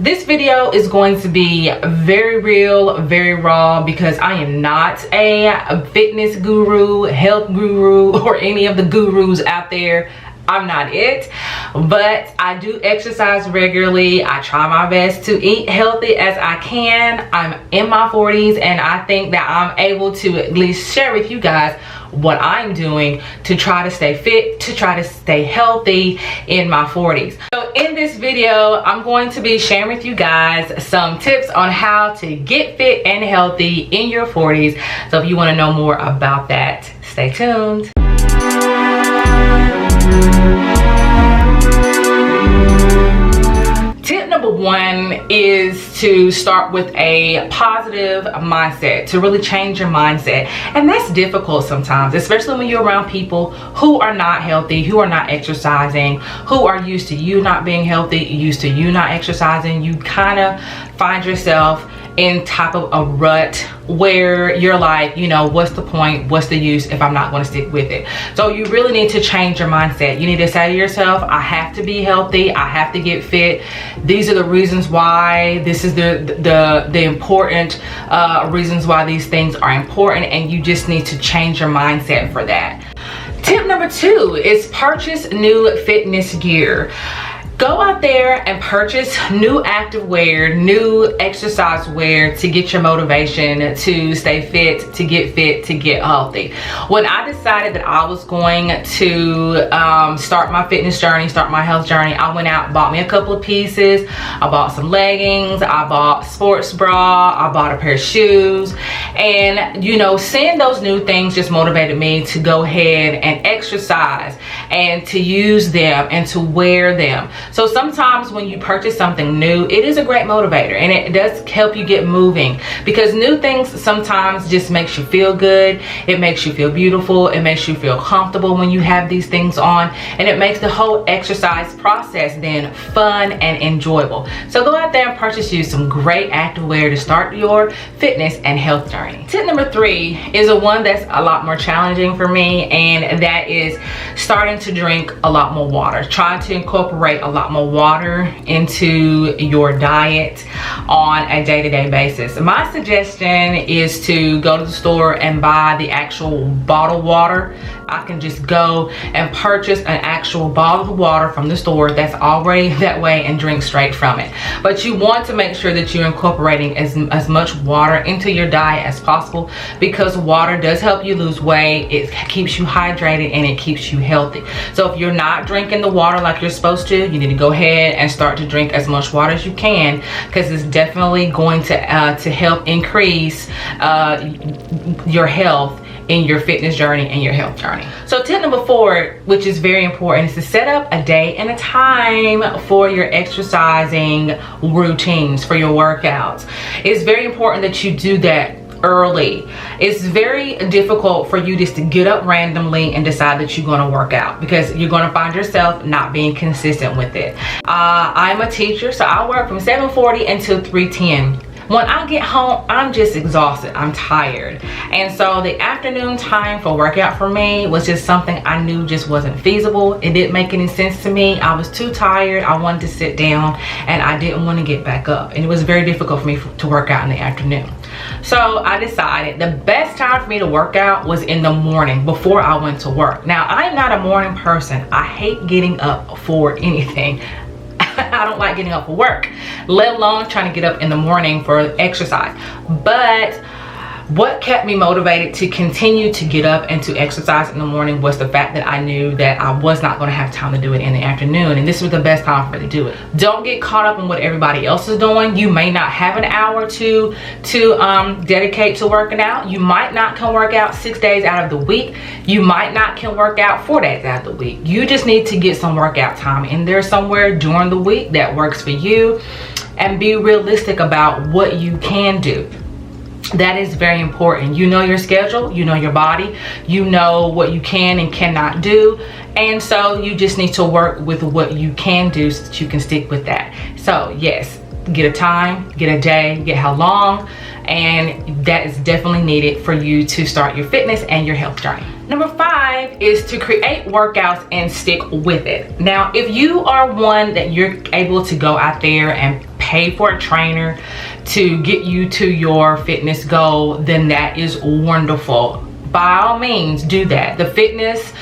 This video is going to be very real, very raw, because I am not a fitness guru, health guru, or any of the gurus out there. I'm not it, but I do exercise regularly. I try my best to eat healthy as I can. I'm in my 40s, and I think that I'm able to at least share with you guys what I'm doing to try to stay fit, to try to stay healthy in my 40s. So in this video, I'm going to be sharing with you guys some tips on how to get fit and healthy in your 40s. So if you want to know more about that, stay tuned. Tip number one is to start with a positive mindset, to really change your mindset. And that's difficult sometimes, especially when you're around people who are not healthy, who are not exercising, who are used to you not being healthy, used to you not exercising. You kind of find yourself in type of a rut where you're like, you know, what's the point, what's the use if I'm not going to stick with it? So you really need to change your mindset. You need to say to yourself, I have to be healthy, I have to get fit. These are the reasons why. This is the important reasons why these things are important, and you just need to change your mindset for that. Tip number two is purchase new fitness gear. Go out there and purchase new active wear, new exercise wear to get your motivation to stay fit, to get healthy. When I decided that I was going to start my fitness journey, start my health journey, I went out and bought me a couple of pieces. I bought some leggings, I bought sports bra, I bought a pair of shoes. And you know, seeing those new things just motivated me to go ahead and exercise and to use them and to wear them. So sometimes when you purchase something new, it is a great motivator, and it does help you get moving, because new things sometimes just makes you feel good. It makes you feel beautiful. It makes you feel comfortable when you have these things on, and it makes the whole exercise process then fun and enjoyable. So go out there and purchase you some great activewear to start your fitness and health journey. Tip number three is a one that's a lot more challenging for me, and that is starting to drink a lot more water. Trying to incorporate a lot more water into your diet on a day-to-day basis. My suggestion is to go to the store and buy the actual bottled water. I can just go and purchase an actual bottle of water from the store that's already that way and drink straight from it. But you want to make sure that you're incorporating as much water into your diet as possible, because water does help you lose weight. It keeps you hydrated and it keeps you healthy. So if you're not drinking the water like you're supposed to, you need to go ahead and start to drink as much water as you can, because it's definitely going to help increase your health in your fitness journey and your health journey. So tip number four, which is very important, is to set up a day and a time for your exercising routines, for your workouts. It's very important that you do that early. It's very difficult for you just to get up randomly and decide that you're going to work out, because you're going to find yourself not being consistent with it. I'm a teacher, so I work from 7:40 until 3:10. When I get home, I'm just exhausted. I'm tired. And so the afternoon time for workout for me was just something I knew just wasn't feasible. It didn't make any sense to me. I was too tired. I wanted to sit down, and I didn't want to get back up. And it was very difficult for me to work out in the afternoon. So I decided the best time for me to work out was in the morning before I went to work. Now, I'm not a morning person. I hate getting up for anything. I don't like getting up for work, let alone trying to get up in the morning for exercise. But what kept me motivated to continue to get up and to exercise in the morning was the fact that I knew that I was not going to have time to do it in the afternoon, and this was the best time for me to do it. Don't get caught up in what everybody else is doing. You may not have an hour to dedicate to working out. You might not can work out 6 days out of the week. You might not can work out 4 days out of the week. You just need to get some workout time in there somewhere during the week that works for you, and be realistic about what you can do. That is very important. You know your schedule, you know your body, you know what you can and cannot do, and so you just need to work with what you can do so that you can stick with that. So yes, get a time, get a day, get how long, and that is definitely needed for you to start your fitness and your health journey. Number 5 is to create workouts and stick with it. Now, if you are one that you're able to go out there and pay for a trainer to get you to your fitness goal, then that is wonderful. By all means, do that. The fitness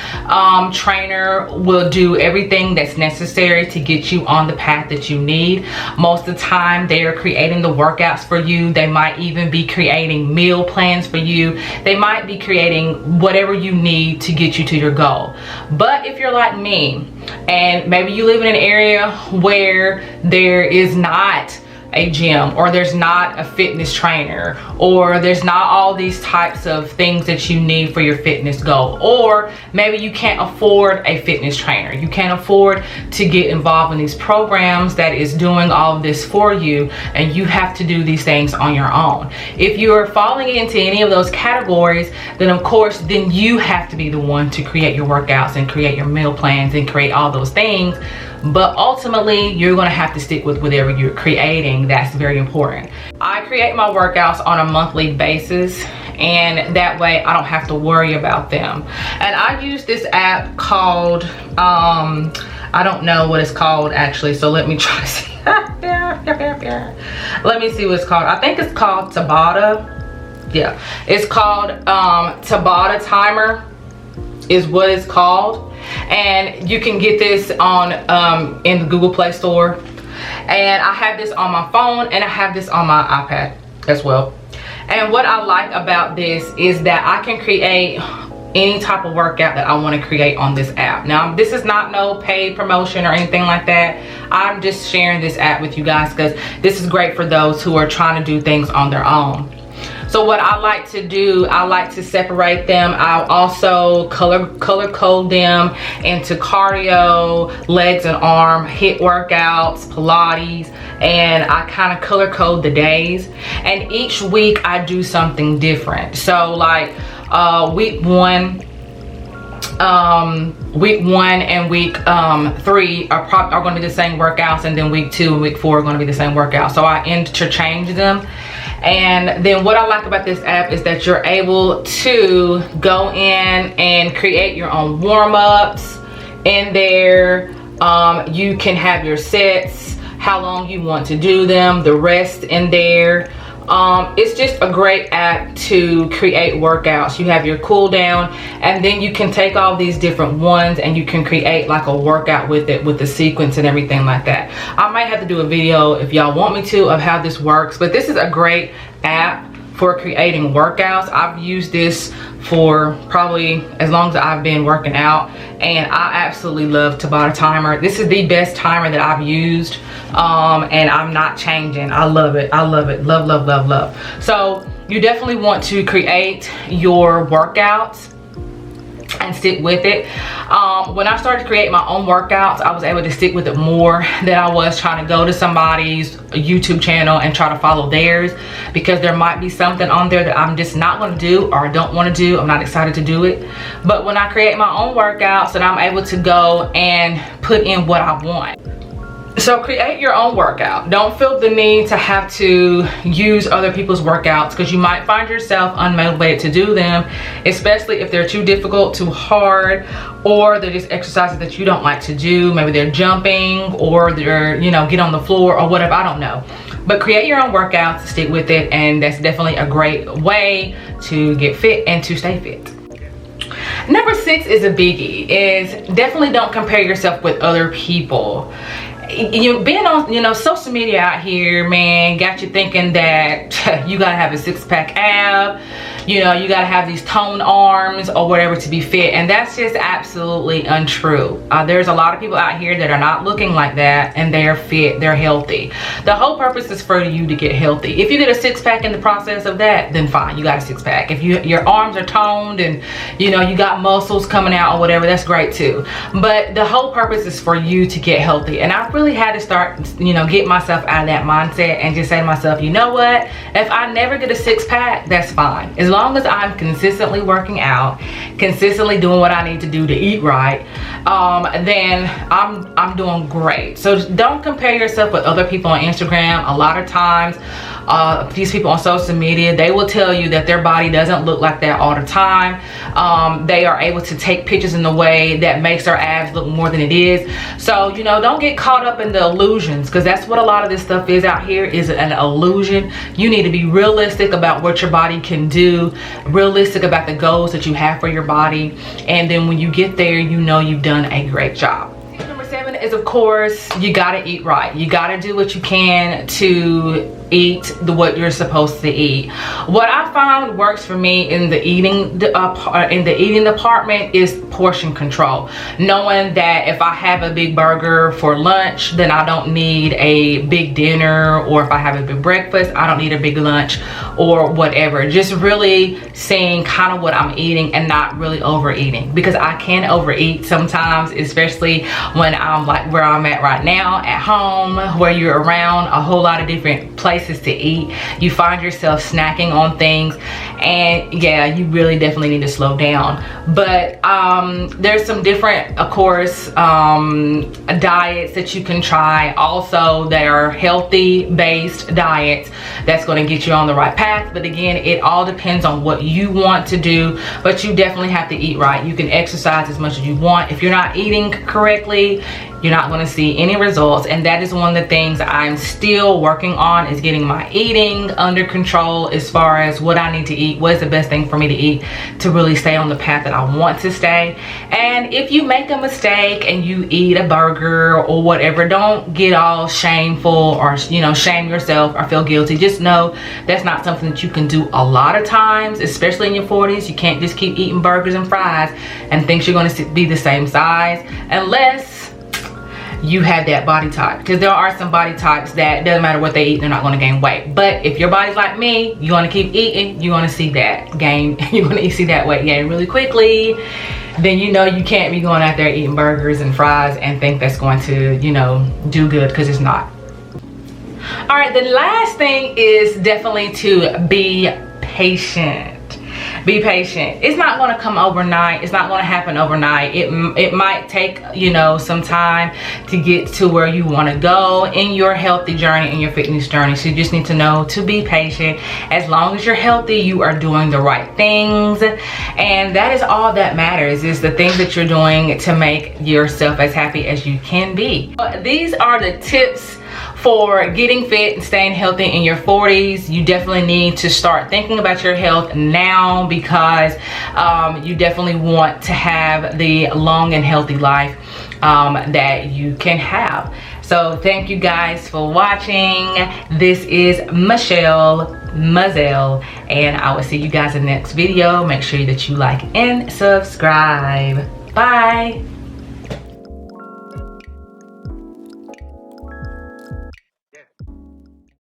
trainer will do everything that's necessary to get you on the path that you need. Most of the time, they are creating the workouts for you. They might even be creating meal plans for you. They might be creating whatever you need to get you to your goal. But if you're like me, and maybe you live in an area where there is not a gym, or there's not a fitness trainer, or there's not all these types of things that you need for your fitness goal, or maybe you can't afford a fitness trainer, you can't afford to get involved in these programs that is doing all of this for you, and you have to do these things on your own. If you are falling into any of those categories, then of course then you have to be the one to create your workouts and create your meal plans and create all those things. But ultimately, you're going to have to stick with whatever you're creating. That's very important. I create my workouts on a monthly basis, and that way I don't have to worry about them. And I use this app called, I don't know what it's called actually, so let me try to see. Let me see what it's called. I think it's called Tabata. Yeah, it's called Tabata Timer is what it's called. And you can get this on in the Google Play Store, and I have this on my phone and I have this on my iPad as well. And what I like about this is that I can create any type of workout that I want to create on this app. Now, this is not no paid promotion or anything like that. I'm just sharing this app with you guys because this is great for those who are trying to do things on their own. So what I like to do, I like to separate them. I also color code them into cardio, legs and arm, HIIT workouts, Pilates, and I kind of color code the days. And each week I do something different. So like week 1 and week 3 are going to be the same workouts, and then week 2 and week 4 are going to be the same workouts. So I interchange them. And then what I like about this app is that you're able to go in and create your own warm-ups in there. You can have your sets, how long you want to do them, the rest in there. It's just a great app to create workouts. You have your cool down, and then you can take all these different ones and you can create like a workout with it, with the sequence and everything like that. I might have to do a video if y'all want me to of how this works, but this is a great app for creating workouts. I've used this for probably as long as I've been working out, and I absolutely love Tabata Timer. This is the best timer that I've used, and I'm not changing. I love it. I love it. Love, love, love, love. So you definitely want to create your workouts and stick with it. When I started to create my own workouts, I was able to stick with it more than I was trying to go to somebody's YouTube channel and try to follow theirs, because there might be something on there that I'm just not going to do or don't want to do. I'm not excited to do it. But when I create my own workouts, then I'm able to go and put in what I want. So create your own workout. Don't feel the need to have to use other people's workouts, because you might find yourself unmotivated to do them, especially if they're too difficult, too hard, or they're just exercises that you don't like to do. Maybe they're jumping, or they're, you know, get on the floor or whatever, I don't know. But create your own workouts, stick with it, and that's definitely a great way to get fit and to stay fit. Number 6 is a biggie, is definitely don't compare yourself with other people. You being on, you know, social media out here, man, got you thinking that you gotta have a 6-pack ab, you know, you gotta have these toned arms or whatever to be fit, and that's just absolutely untrue. There's a lot of people out here that are not looking like that, and they're fit, they're healthy. The whole purpose is for you to get healthy. If you get a 6-pack in the process of that, then fine, you got a 6-pack. If your arms are toned and, you know, you got muscles coming out or whatever, that's great too. But the whole purpose is for you to get healthy, and I really had to start, you know, get myself out of that mindset and just say to myself, you know what, if I never get a 6-pack, that's fine. As long long as I'm consistently working out, consistently doing what I need to do to eat right, then I'm doing great. So don't compare yourself with other people on Instagram. A lot of times these people on social media, they will tell you that their body doesn't look like that all the time. They are able to take pictures in a way that makes their abs look more than it is. So, you know, don't get caught up in the illusions, because that's what a lot of this stuff is out here, is an illusion. You need to be realistic about what your body can do, realistic about the goals that you have for your body, and then when you get there, you know you've done a great job. Number 7 is, of course, you gotta eat right. You gotta do what you can to eat what you're supposed to eat. What I found works for me in the eating department is portion control. Knowing that if I have a big burger for lunch, then I don't need a big dinner, or if I have a big breakfast, I don't need a big lunch or whatever. Just really seeing kind of what I'm eating and not really overeating, because I can overeat sometimes, especially when I'm like where I'm at right now at home, where you're around a whole lot of different places to eat. You find yourself snacking on things, and yeah, you really definitely need to slow down. But there's some different, of course, diets that you can try also that are healthy based diets that's going to get you on the right path. But again, it all depends on what you want to do, but you definitely have to eat right. You can exercise as much as you want. If you're not eating correctly, you're not going to see any results, and that is one of the things I'm still working on, is getting my eating under control as far as what I need to eat, what is the best thing for me to eat to really stay on the path that I want to stay. And if you make a mistake and you eat a burger or whatever, don't get all shameful or, you know, shame yourself or feel guilty. Just know that's not something that you can do a lot of times, especially in your 40s. You can't just keep eating burgers and fries and think you're going to be the same size, unless you have that body type, because there are some body types that doesn't matter what they eat, they're not going to gain weight. But if your body's like me, you're going to keep eating, you're going to see that gain, you're going to see that weight gain really quickly. Then you know you can't be going out there eating burgers and fries and think that's going to, you know, do good, because it's not. All right, the last thing is definitely to be patient. Be patient. It's not going to come overnight. It's not going to happen overnight. It might take, you know, some time to get to where you want to go in your healthy journey, in your fitness journey. So you just need to know to be patient. As long as you're healthy, you are doing the right things, and that is all that matters, is the things that you're doing to make yourself as happy as you can be. These are the tips for getting fit and staying healthy in your 40s. You definitely need to start thinking about your health now, because you definitely want to have the long and healthy life that you can have. So thank you guys for watching. This is Michele Mazelle, and I will see you guys in the next video. Make sure that you like and subscribe. Bye.